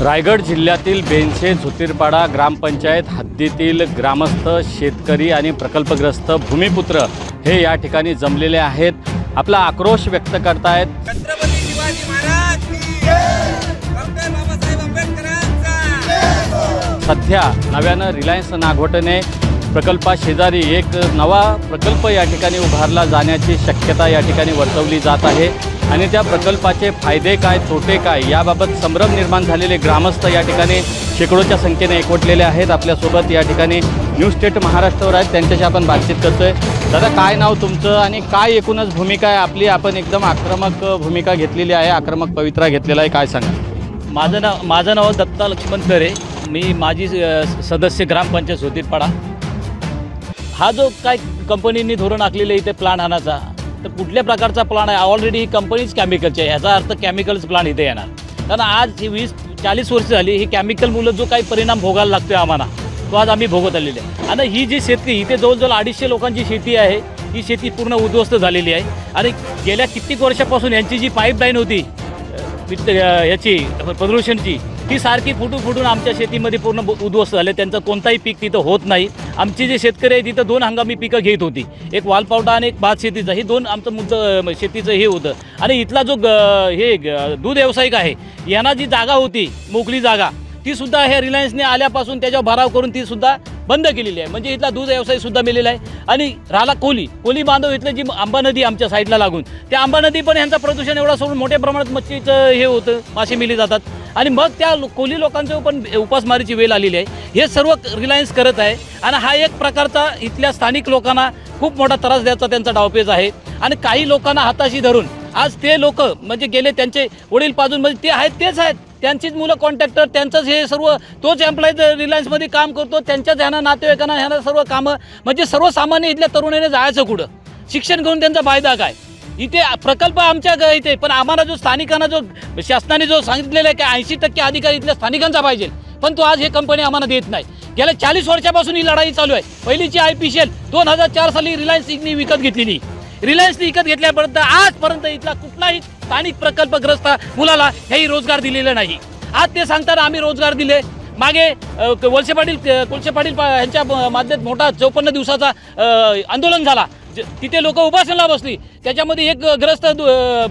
रायगड जिल्ह्यातील बेनशे झुतीरपाडा ग्रामपंचायत हद्दीतील ग्रामस्थ, शेतकरी आणि प्रकल्पग्रस्त भूमिपुत्र हे या ठिकाणी जमलेले आहेत. आपला आक्रोश व्यक्त करतायत. छत्रपती शिवाजी महाराज की जय. डॉक्टर बाबासाहेब आंबेडकरांचा. सध्या नव्यानं रिलायन्स नागवटने प्रकल्पाशेजारी एक नवा प्रकल्प या ठिकाणी उभारला जाण्याची शक्यता या ठिकाणी वर्तवली जात आहे आणि त्या प्रकल्पाचे फायदे काय, तोटे काय याबाबत संभ्रम निर्माण झालेले ग्रामस्थ या ठिकाणी शेकडोच्या संख्येने एकवटलेले आहेत. आपल्यासोबत या ठिकाणी न्यूज स्टेट महाराष्ट्रावर आहेत, त्यांच्याशी आपण बातचीत करतोय. दादा, काय नाव तुमचं आणि काय एकूणच भूमिका आहे आपली? आपण एकदम आक्रमक भूमिका घेतलेली आहे, आक्रमक पवित्रा घेतलेला आहे, काय सांगा? माझं नाव दत्ता लक्ष्मण करे. मी माजी सदस्य ग्रामपंचायत झुतीरपाडा. हा जो काय कंपनीने धोरण आखलेलं आहे इथे प्लांट आणायचा, तर कुठल्या प्रकारचा प्लांट आहे? ऑलरेडी ही कंपनीच केमिकलची आहे, याचा अर्थ केमिकल्स प्लांट इथे येणार. कारण आज ही 20-40 वर्ष झाली ही केमिकलमुळे जो काही परिणाम भोगायला लागतो आहे आम्हाला, तो आज आम्ही भोगत आलेले आहे. आणि ही जी शेती इथे जवळजवळ 250 लोकांची शेती आहे, ही शेती पूर्ण उद्ध्वस्त झालेली आहे. आणि गेल्या कित्येक वर्षापासून यांची जी पाईपलाईन होती याची प्रदूषणची, ती सारखी फुटून आमच्या शेतीमध्ये पूर्ण उद्ध्वस्त झाले. त्यांचं कोणताही पीक तिथं होत नाही. आमचे जे शेतकरी आहे तिथं 2 हंगामी पिकं घेत होती, एक वालपावटा आणि एक भात शेतीचं. ही 2 आमचं शेतीचं हे होतं. आणि इथला जो दूध व्यावसायिक आहे, यांना जी जागा होती मोकळी जागा, ती सुद्धा हे रिलायन्सने आल्यापासून त्याच्यावर भराव करून ती सुद्धा बंद केलेली आहे. म्हणजे इथला दूध व्यवसाय सुद्धा मिळालेला आहे. आणि राहिला कोली बांधव, इथलं जी आंबा नदी आमच्या साईडला लागून, त्या आंबा नदी पण यांचं प्रदूषण एवढा सोडून मोठ्या प्रमाणात मच्छीचं हे होतं, मासे मिली जातात. आणि मग त्या कोली लोकांचं पण उपासमारीची वेळ आलेली आहे. हे सर्व रिलायन्स करत आहे. आणि हा एक प्रकारचा इथल्या स्थानिक लोकांना खूप मोठा त्रास द्यायचा त्यांचा डावपेच आहे. आणि काही लोकांना हाताशी धरून आज ते लोक म्हणजे गेले त्यांचे वडील पाजून, म्हणजे ते आहेत तेच आहेत, त्यांचीच मुलं कॉन्ट्रॅक्टर, त्यांचंच हे सर्व, तोच एम्प्लॉईज रिलायन्समध्ये काम करतो, त्यांच्याच ह्यांना नातेवाईकांना ह्यांना सर्व कामं. म्हणजे सर्वसामान्य इथल्या तरुणाने जायचं कुठं? शिक्षण घेऊन त्यांचा फायदा काय? इथे प्रकल्प आमच्या इथे, पण आम्हाला जो स्थानिकांना जो शासनाने जो सांगितलेला आहे की 80% अधिकार इथल्या स्थानिकांचा पाहिजे, पण तो आज हे कंपनी आम्हाला देत नाही. गेल्या 40 वर्षापासून ही लढाई चालू आहे. पहिलीची IPCL 2004 साली रिलायन्स विकत घेतलेली. रिलायन्सने विकत घेतल्यापर्यंत आजपर्यंत इथला कुठलाही स्थानिक प्रकल्पग्रस्त मुलाला हेही रोजगार दिलेला नाही. आज ते सांगतात आम्ही रोजगार दिले. मागे कोळसे पाटील यांच्या माध्यमात मोठा 54 दिवसाचा आंदोलन झाला, तिथे लोक उपासनाला बसली, त्याच्यामध्ये एक ग्रस्त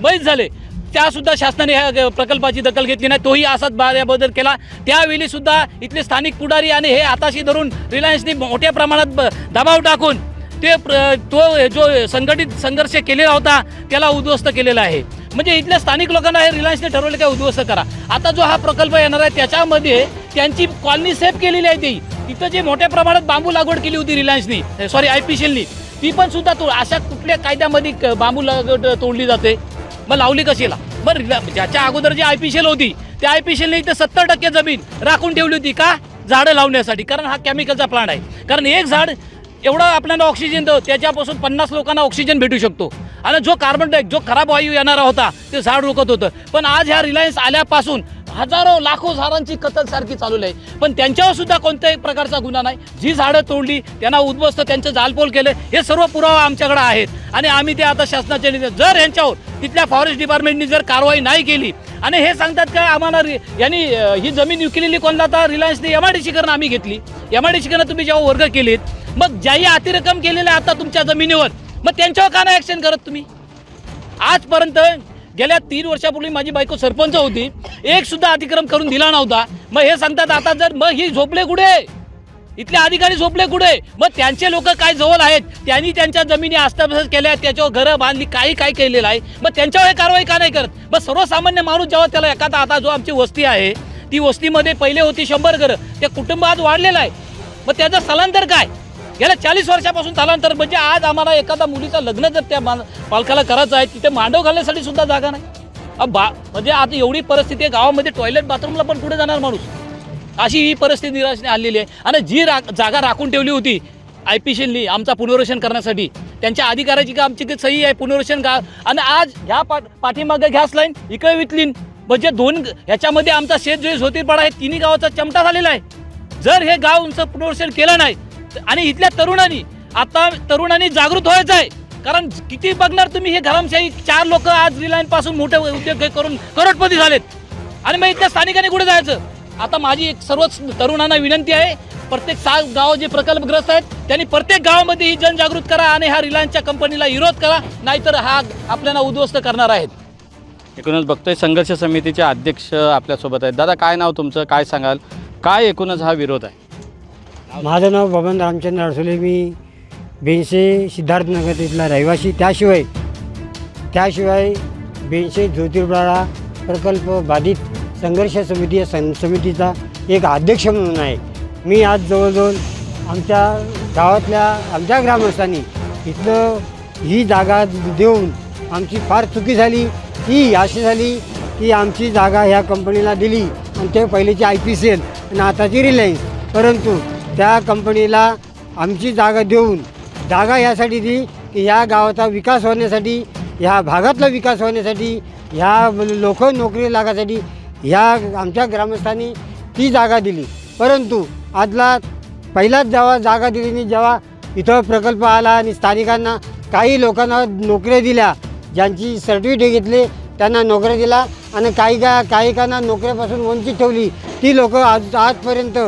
बळी झाले. त्यासुद्धा शासनाने ह्या प्रकल्पाची दखल घेतली नाही, तोही असाच बदल केला. त्यावेळी सुद्धा इथले स्थानिक पुढारी आणि हे हाताशी धरून रिलायन्सने मोठ्या प्रमाणात दबाव टाकून तो जो संघटित संघर्ष केलेला होता त्याला उद्ध्वस्त केलेला आहे. म्हणजे इथल्या स्थानिक लोकांना हे रिलायन्सने ठरवलं काय उद्ध्वस्त करा. आता जो हा प्रकल्प येणार आहे त्याच्यामध्ये त्यांची कॉलनी सेफ केलेली आहे. तिथं जे मोठ्या प्रमाणात बांबू लागवड केली होती रिलायन्सनी, IPCLनी, ती पण सुद्धा अशा कुठल्या कायद्यामध्ये बांबू लागवड तोडली जाते? मग लावली कशीला? बरं, ज्याच्या अगोदर जी IPCL होती त्या IPCLने इथं 70% जमीन राखून ठेवली होती का? झाडं लावण्यासाठी. कारण हा केमिकलचा प्लांट आहे. कारण एक झाड एवढं आपल्याला ऑक्सिजन देतो, त्याच्यापासून 50 लोकांना ऑक्सिजन भेटू शकतो. आणि जो कार्बन जो खराब वायू येणारा होता ते झाड रोखत होतं. पण आज ह्या रिलायन्स आल्यापासून हजारो लाखो झाडांची कत्तल सारखी चालू आहे, पण त्यांच्यावर सुद्धा कोणत्याही प्रकारचा गुन्हा नाही. जी झाडं तोडली त्यांना उद्ध्वस्त, त्यांचं जालपोल केलं, हे सर्व पुरावा आमच्याकडे आहेत. आणि आम्ही ते आता शासनाच्या जर यांच्यावर तिथल्या फॉरेस्ट डिपार्टमेंटनी जर कारवाई नाही केली, आणि हे सांगतात का आम्हाला यांनी ही जमीन विकलेली कोणला, तर रिलायन्सने MIDC करणं आम्ही घेतली. MIDC करणं तुम्ही जेव्हा वर्ग केलीत, मग ज्याही अतिरक्कम केलेलं आहे आता तुमच्या जमिनीवर, मग त्यांच्यावर का नाही ॲक्शन करत तुम्ही? आजपर्यंत गेल्या 3 वर्षापूर्वी माझी बायको सरपंच होती, एक सुद्धा अतिक्रम करून दिला नव्हता. मग हे सांगतात आता जर मग ही झोपले कुठे? इथले अधिकारी झोपले कुठे? मग त्यांचे लोक काय जवळ आहेत, त्यांनी त्यांच्या जमिनी आस्थापन केल्या, त्याच्यावर घरं बांधली, काय केलेलं आहे, मग त्यांच्यावर कारवाई का नाही करत? मग सर्वसामान्य माणूस जेव्हा त्याला एखादा, आता जो आमची वस्ती आहे ती वस्तीमध्ये पहिले होती 100 घरं, ते कुटुंब आज वाढलेलं आहे. मग त्याचं स्थलांतर काय? गेल्या 40 वर्षापासून स्थलांतर. म्हणजे आज आम्हाला एखादा मुलीचं लग्न जर त्या पालकाला करायचं आहे, तिथे मांडव घालण्यासाठी सुद्धा जागा नाही. म्हणजे आता एवढी परिस्थिती आहे, गावामध्ये टॉयलेट बाथरूमला पण पुढे जाणार माणूस, अशी ही परिस्थिती निराशने आलेली आहे. आणि जी जागा राखून ठेवली होती IPCLनी आमचा पुनर्वसन करण्यासाठी, त्यांच्या अधिकाऱ्याची का आमची सही आहे पुनर्वसन का, आणि आज ह्या पाठीमागे गॅस लाईन इकडे विकलीन. म्हणजे 2 ह्याच्यामध्ये आमचा शेत जो झुतीरपाडा आहे, 3 गावाचा चमटा झालेला आहे. जर हे गावचं पुनर्वसन केलं नाही, आणि इथल्या तरुणांनी जागृत व्हायचं आहे. कारण किती बघणार तुम्ही, हे घरामशाही 4 लोक आज रिलायन्स पासून मोठे उद्योग करून करोडपती झालेत. आणि मग इथल्या स्थानिकांनी कुठे जायचं? आता माझी एक सर्वच तरुणांना विनंती आहे, प्रत्येक 7 गाव जे प्रकल्पग्रस्त आहेत त्यांनी प्रत्येक गावामध्ये ही जनजागृत करा आणि ह्या रिलायन्सच्या कंपनीला विरोध करा, नाहीतर हा आपल्याला उद्ध्वस्त करणार आहेत. एकूणच बघतोय संघर्ष समितीचे अध्यक्ष आपल्यासोबत आहेत. दादा, काय नाव तुमचं, काय सांगाल, काय एकूणच हा विरोध आहे? माझं नाव बबन रामचंद्र अडसोले. मी बेनशे सिद्धार्थनगर इथला रहिवासी. त्याशिवाय बेनशे ज्योतिर्पाडा प्रकल्प बाधित संघर्ष समिती या समितीचा एक अध्यक्ष म्हणून आहे. मी आज जवळजवळ आमच्या गावातल्या आमच्या ग्रामस्थांनी इथलं ही जागा देऊन आमची फार चुकी झाली. ही अशी झाली की आमची जागा ह्या कंपनीला दिली आणि ते पहिलेची IPCL आणि आताची रिलायन्स. परंतु त्या कंपनीला आमची जागा देऊन जागा यासाठी दिली की ह्या गावाचा विकास होण्यासाठी, ह्या भागातला विकास होण्यासाठी, ह्या लोक नोकरी लागासाठी ह्या आमच्या ग्रामस्थांनी ती जागा दिली. परंतु आजला पहिलाच जेव्हा जागा दिली, जेव्हा इथं प्रकल्प आला आणि स्थानिकांना काही लोकांना नोकऱ्या दिल्या, ज्यांची सर्टिफिकेट घेतले त्यांना नोकऱ्या दिला आणि काहीकांना नोकऱ्यापासून वंचित ठेवली. ती लोक आजपर्यंत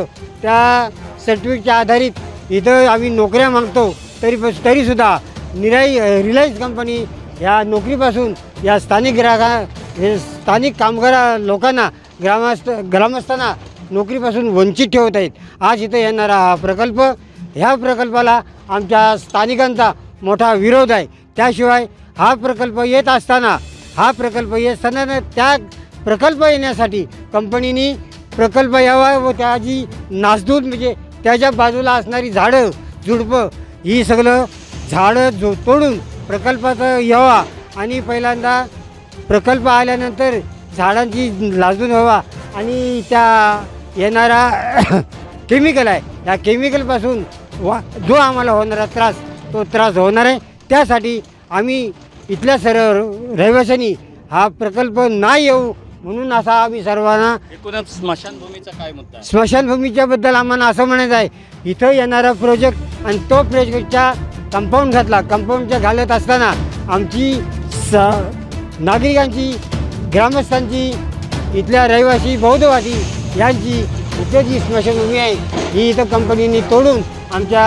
त्या सर्टिफिकेटच्या आधारित इथं आम्ही नोकऱ्या मागतो, तरीसुद्धा रिलायन्स कंपनी या नोकरीपासून या स्थानिक कामगार लोकांना ग्रामस्थांना नोकरीपासून वंचित ठेवत आहेत. आज इथं येणारा हा प्रकल्प, ह्या प्रकल्पाला आमच्या स्थानिकांचा मोठा विरोध आहे. त्याशिवाय हा प्रकल्प येत असताना त्या प्रकल्प येण्यासाठी कंपनीने प्रकल्प यावा व त्याची नासधूस म्हणजे त्याच्या बाजूला असणारी झाडं झुडपं ही सगळं झाडं तोडून प्रकल्पात यावा आणि पहिल्यांदा प्रकल्प आल्यानंतर झाडांची नासधूस व्हावा आणि त्या येणारा केमिकल आहे, या केमिकलपासून जो आम्हाला होणारा तो त्रास होणार आहे. त्यासाठी आम्ही इथल्या सर्व रहिवाशांनी हा प्रकल्प नाही येऊ म्हणून असा आम्ही सर्वांना. एकूणच स्मशानभूमीचा काय मुद्दा आहे? स्मशानभूमीच्याबद्दल आम्हाला असं म्हणायचं आहे, इथं येणारा प्रोजेक्ट आणि तो प्रोजेक्टच्या कंपाऊंडच्या घालत असताना आमची नागरिकांची, ग्रामस्थांची, इथल्या रहिवासी बौद्धवादी यांची इथं जी स्मशानभूमी आहे ही इथं कंपनीने तोडून आमच्या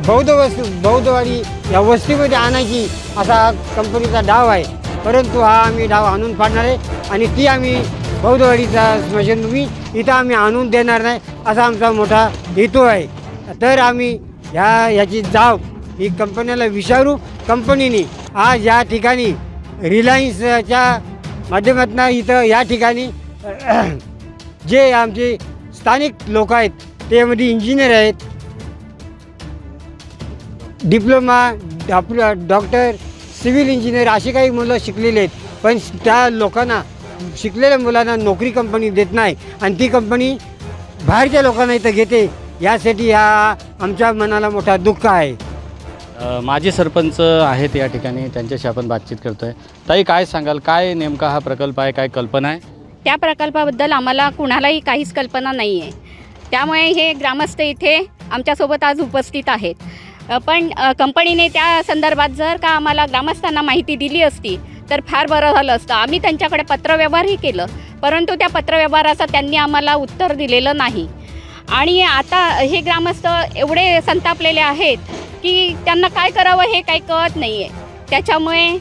बौद्धवाडी या वस्तीमध्ये आणायची असा कंपनीचा डाव आहे. परंतु हा आम्ही डाव आणून पाडणार आहे आणि ती आम्ही बौद्धवाडीचा स्मशानभूमी इथं आम्ही आणून देणार नाही असा आमचा मोठा हेतू आहे. तर आम्ही याची जाब ही कंपनीला विचारू. कंपनीने आज या ठिकाणी रिलायन्सच्या माध्यमातून इथं या ठिकाणी जे आमचे स्थानिक लोक आहेत त्यामध्ये इंजिनियर आहेत, डिप्लोमा, डॉक्टर, सिव्हिल इंजिनियर अशी काही मुलं शिकलेले आहेत. पण त्या लोकांना, शिकलेल्या मुलांना नोकरी कंपनी देत नाही आणि ती कंपनी बाहेरच्या लोकांना इथं घेते. यासाठी आमच्या मनाला मोठा दुःख आहे. माजी सरपंच आहेत या ठिकाणी, त्यांच्याशी आपण बातचीत करतोय. ताई, काय सांगाल, काय नेमका हा प्रकल्प आहे, काय कल्पना आहे? त्या प्रकल्पाबद्दल आम्हाला कुणालाही काहीच कल्पना नाही आहे. त्यामुळे हे ग्रामस्थ इथे आमच्यासोबत आज उपस्थित आहेत. पण कंपनीने त्या संदर्भात जर का आम्हाला ग्रामस्थांना माहिती दिली असती तर फार बरं झालं असतं. आम्ही त्यांच्याकडे पत्रव्यवहारही केलं, परंतु त्या पत्रव्यवहाराचं त्यांनी आम्हाला उत्तर दिलेलं नाही. आणि आता हे ग्रामस्थ एवढे संतापलेले आहेत की त्यांना काय करावं हे काही कळत नाही आहे. त्याच्यामुळे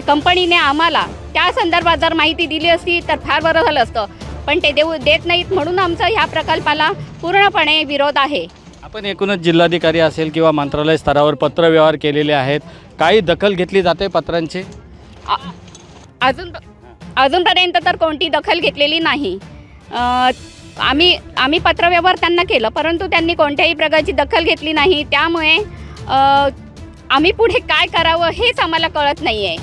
कंपनीने आम्हाला त्या संदर्भात जर माहिती दिली असती तर फार बरं झालं असतं. पण ते देत नाहीत म्हणून आमचा ह्या प्रकल्पाला पूर्णपणे विरोध आहे. आपण एकूणच जिल्हाधिकारी असेल किंवा मंत्रालय स्तरावर पत्रव्यवहार केलेले आहेत, काही दखल घेतली जाते पत्रांची? अजूनपर्यंत तर कोणती दखल घेतलेली नाही. आम्ही पत्रव्यवहार त्यांना केलं, परंतु त्यांनी कोणत्याही प्रकारची दखल घेतली नाही. त्यामुळे आम्ही पुढे काय करावं हेच आम्हाला कळत नाही आहे.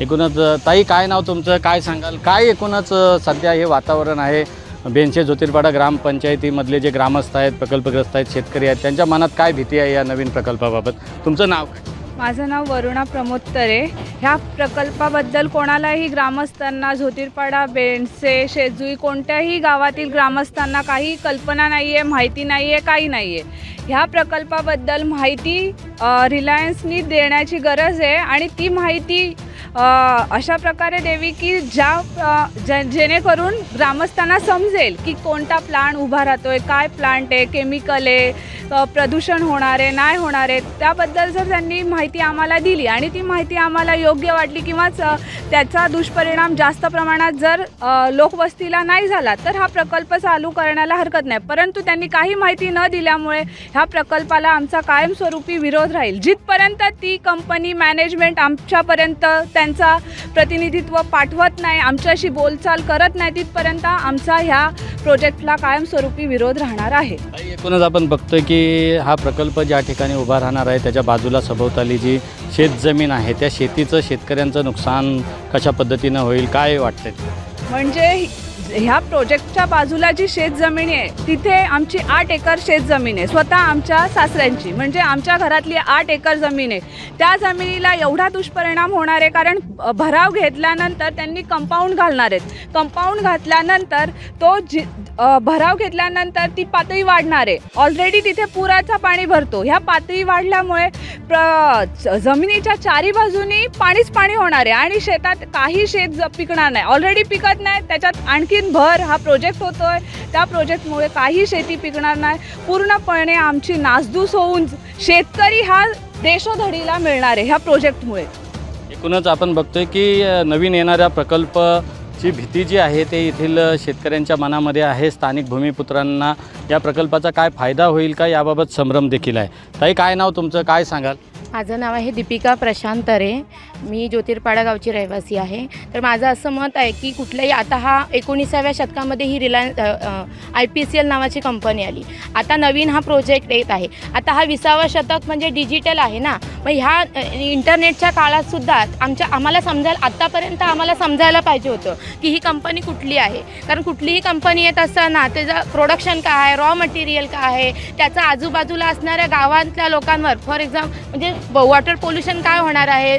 एकूणच ताई, काय नाव तुमचं, काय सांगाल, काय एकूणच सध्या हे वातावरण आहे? बेनशे ज्योतिर्पाडा ग्रामपंचायतीमधले जे ग्रामस्थ आहेत, प्रकल्पग्रस्त आहेत, शेतकरी आहेत, त्यांच्या मनात काय भीती आहे या नवीन प्रकल्पाबाबत? तुमचं नाव काय? माझं नाव वरुणा प्रमोद तरे. ह्या प्रकल्पाबद्दल कोणालाही ग्रामस्थांना, झोतीरपाडा, बेंडसे, शेजुई कोणत्याही गावातील ग्रामस्थांना काही कल्पना नाही आहे, माहिती नाही आहे, काही नाही आहे. ह्या प्रकल्पाबद्दल माहिती रिलायन्सनी देण्याची गरज आहे आणि ती माहिती अशा प्रकारे द्यावी की जेणेकरून ग्रामस्थांना समजेल की कोणता प्लांट उभा राहतो आहे, काय प्लांट आहे, केमिकल आहे, प्रदूषण होणार आहे, नाही होणार आहे. त्याबद्दल जर त्यांनी माहिती आम्हाला दिली आणि ती माहिती आम्हाला योग्य वाटली किंवा त्याचा दुष्परिणाम जास्त प्रमाणात जर लोकवस्तीला नाही झाला तर हा प्रकल्प चालू करण्याला हरकत नाही. परंतु त्यांनी काही माहिती न दिल्यामुळे ह्या प्रकल्पाला आमचा कायमस्वरूपी विरोध राहील. जिथपर्यंत ती कंपनी मॅनेजमेंट आमच्यापर्यंत त्यांचा प्रतिनिधित्व पाठवत नाही, आमच्याशी बोलचाल करत नाही, तिथपर्यंत आमचा ह्या प्रोजेक्टला कायमस्वरूपी विरोध राहणार आहे. एकूणच आपण बघतोय की हा प्रकल्प ज्या ठिकाणी उभा राहणार आहे त्याच्या बाजूला सभोवताली जी शेतजमीन आहे त्या शेतीचं शेतकऱ्यांचं नुकसान कशा पद्धतीनं होईल, काय वाटतंय? म्हणजे ह्या प्रोजेक्टच्या बाजूला जी शेतजमीन आहे तिथे आमची 8 एकर शेतजमीन आहे, स्वतः आमच्या सासऱ्यांची. म्हणजे आमच्या घरातली 8 एकर जमीन आहे. त्या जमिनीला एवढा दुष्परिणाम होणार आहे कारण भराव घेतल्यानंतर त्यांनी कंपाऊंड घालणार आहेत. कंपाऊंड घातल्यानंतर तो भराव घेतल्यानंतर ती पातळी वाढणार आहे. ऑलरेडी तिथे पुराचा पाणी भरतो. ह्या पातळी वाढल्यामुळे जमिनीच्या चारी बाजूनी पाणीच पाणी होणार आहे आणि शेतात काही शेत पिकणार नाही, ऑलरेडी पिकत नाही, त्याच्यात आणखीन भर हा प्रोजेक्ट होतोय. त्या प्रोजेक्टमुळे काही शेती पिकणार नाही. पूर्णपणे आमची नासधूस होऊन शेतकरी हा देशोधडीला मिळणार आहे ह्या प्रोजेक्टमुळे. एकूणच आपण बघतोय की नवीन येणाऱ्या प्रकल्पाची भीती जी आहे ते येथील शेतकऱ्यांच्या मनामध्ये आहे. स्थानिक भूमिपुत्रांना या प्रकल्पाचा काय फायदा होईल का याबाबत संभ्रम देखील आहे. ताई, काय नाव तुमचं, काय सांगाल? माझं नाव आहे दीपिका प्रशांत तरे. मी ज्योतिरपाडा गावची रहिवासी आहे. तर माझं असं मत आहे की कुठल्याही आता हा 19व्या शतकामध्ये ही रिलायन्स IPCL नावाची कंपनी आली. आता नवीन हा प्रोजेक्ट येत आहे. आता हा 20वा शतक म्हणजे डिजिटल आहे ना. मग ह्या इंटरनेटच्या काळातसुद्धा आम्हाला समजायला आत्तापर्यंत आम्हाला समजायला पाहिजे होतं की ही कंपनी कुठली आहे. कारण कुठलीही कंपनी येत असताना त्याचं प्रोडक्शन काय आहे, रॉ मटेरियल काय आहे, त्याचा आजूबाजूला असणाऱ्या गावातल्या लोकांवर फॉर एक्झाम्पल म्हणजे वॉटर पोल्युशन काय होणार आहे,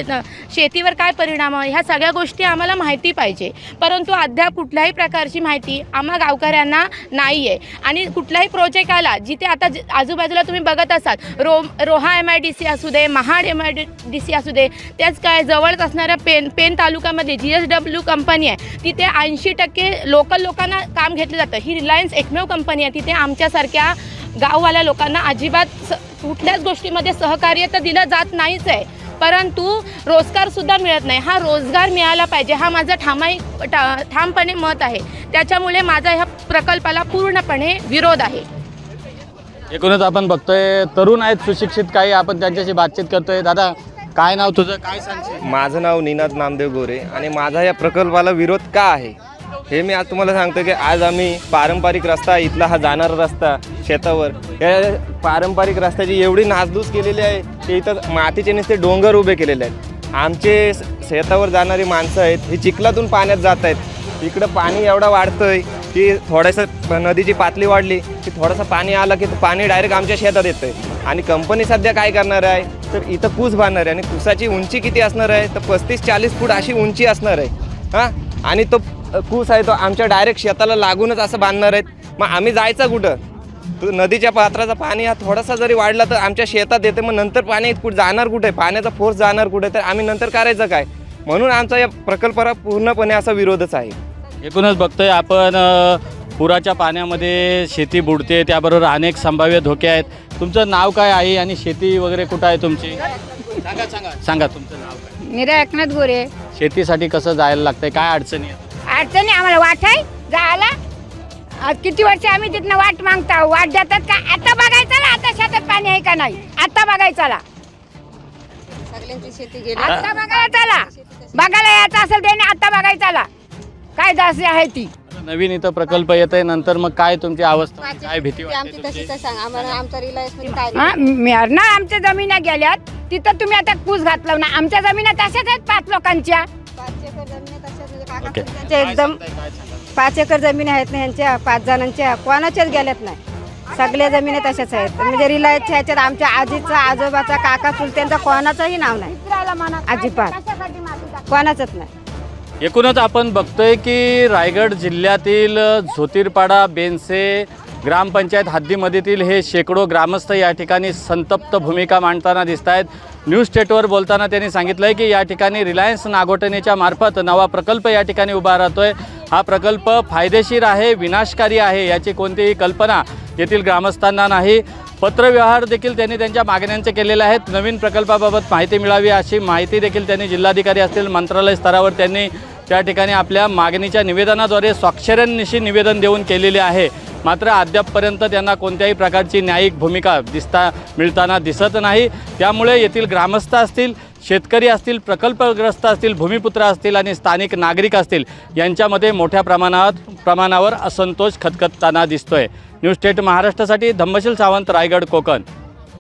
शेतीवर काय परिणाम आहे, ह्या सगळ्या गोष्टी आम्हाला माहिती पाहिजे. परंतु अद्याप कुठल्याही प्रकारची माहिती आम्हा गावकऱ्यांना नाही आहे. आणि कुठलाही प्रोजेक्ट आला जिथे आता आजूबाजूला तुम्ही बघत असाल रोहा MIDC असू दे, महाड MIDC असू दे, त्याच काय जवळच असणाऱ्या पेन तालुक्यामध्ये GSW कंपनी आहे, तिथे 80% लोकल लोकांना काम घेतलं जातं. ही रिलायन्स एकमेव कंपनी आहे तिथे आमच्यासारख्या गाववाल्या लोकांना अजिबात कुठल्याच गोष्टीमध्ये सहकार्य तर दिलं जात नाहीच आहे. परंतु रोजगारसुद्धा मिळत नाही. हा रोजगार मिळाला पाहिजे, हा माझा ठामपणे मत आहे. त्याच्यामुळे माझा ह्या प्रकल्पाला पूर्णपणे विरोध आहे. एकूणच आपण बघतोय तरुण आहेत, सुशिक्षित काही, आपण त्यांच्याशी बातचीत करतोय. दादा, काय नाव तुझं, काय सांगशील? माझं नाव निनाद नामदेव गोरे आणि माझा या प्रकल्पाला विरोध का आहे हे मी आज तुम्हाला सांगतो की आज आम्ही पारंपरिक रस्ता, इथला हा जाणारा रस्ता शेतावर, या पारंपरिक रस्त्याची एवढी नासधूस केलेली आहे की इथं मातीचे नुसते डोंगर उभे केलेले आहेत. आमचे शेतावर जाणारी माणसं आहेत ही चिखलातून पाण्यात जात आहेत. इकडं पाणी एवढं वाढतं आहे की थोडंसं नदीची पातळी वाढली की थोडंसं पाणी आलं की पाणी डायरेक्ट आमच्या शेतात येतं आहे. आणि कंपनी सध्या काय करणार आहे तर इथं कूस बांधणार आहे आणि कुसाची उंची किती असणार आहे तर 35-40 फूट अशी उंची असणार आहे. हां, आणि तो कूस आहे तो आमच्या डायरेक्ट शेताला लागूनच असं बांधणार आहेत. मग आम्ही जायचं कुठं? तो नदीच्या पात्राचा पाणी हा थोडासा जरी वाढला तर आमच्या शेतात येते. मग नंतर पाणी कुठं जाणार, कुठे पाण्याचा फोर्स जाणार कुठे, तर आम्ही नंतर करायचं काय? म्हणून आमचा या प्रकल्पाला पूर्णपणे असा विरोधच आहे. एकूणच बघतोय आपण पुराच्या पाण्यामध्ये शेती बुडते, त्याबरोबर अनेक संभाव्य धोके आहेत. तुमचं नाव काय आहे आणि शेती वगैरे कुठं आहे तुमची? सांगा तुमचं नाव काय? मीरा एकनाथ गोरे. शेतीसाठी कसं जायला लागतंय, काय अडचणी आहेत? अडचणी आम्हाला वाट आहे जायला. किती वर्ष आम्ही तिथनं वाट मागता, वाट देतात का? आता बघायचं ना आता शेतात पाणी आहे का नाही, आता बघायचं ना. सगळ्यांची शेती गेली. आता बघायचं ना, बघायला यायचं असेल त्याने आता बघायचं ना काय दासी आहे ती. नवीन इथं प्रकल्प येत आहे, नंतर मग काय तुमची अवस्था, काय भीती वाटते तुमची? ना आमच्या जमिना गेल्यात तिथं तुम्ही आता कूस घातला ना. आमच्या जमिना तशाच आहेत 5 लोकांच्या. एकदम 5 एकर जमीन आहेत ना ह्यांच्या, 5 जणांच्या, कोणाच्याच गेल्यात नाही. सगळे जमिनी तशाच आहेत. म्हणजे रिलायन्सच्या ह्याच्यात आमच्या आजीचा आजोबाचा काका चुलत्यांचा कोणाचंही नाव नाही, अजिबात कोणाचंच नाही. एकूणच आपण बघतोय की रायगड जिल्ह्यातील झोतीरपाडा बेनसे ग्रामपंचायत हद्दीमधील हे शेकडो ग्रामस्थ या ठिकाणी संतप्त भूमिका मांडताना दिसत आहेत. न्यूज स्टेटवर बोलताना त्यांनी सांगितलं आहे की या ठिकाणी रिलायन्स नागोठणेच्या मार्फत नवा प्रकल्प या ठिकाणी उभा राहतोय. हा प्रकल्प फायदेशीर आहे, विनाशकारी आहे याची कोणतीही कल्पना येथील ग्रामस्थांना नाही. पत्रव्यवहार देखील त्यांनी त्यांच्या मागण्यांचे केलेले आहेत. नवीन प्रकल्पाबाबत माहिती मिळावी अशी माहिती देखील त्यांनी जिल्हाधिकारी असतील मंत्रालय स्तरावर त्यांनी त्या ठिकाणी आपल्या मागणीच्या निवेदनाद्वारे स्वाक्षऱ्यांनिशी निवेदन देऊन केलेले आहे. मात्र अद्यापपर्यंत त्यांना कोणत्याही प्रकारची न्यायिक भूमिका मिळताना दिसत नाही. त्यामुळे येथील ग्रामस्थ असतील, शेतकरी असतील, प्रकल्पग्रस्त असतील, भूमिपुत्र असतील आणि स्थानिक नागरिक असतील यांच्यामध्ये मोठ्या प्रमाणावर असंतोष खतखतताना दिसतोय. न्यूज स्टेट महाराष्ट्रासाठी धम्मशील सावंत, रायगड, कोकण.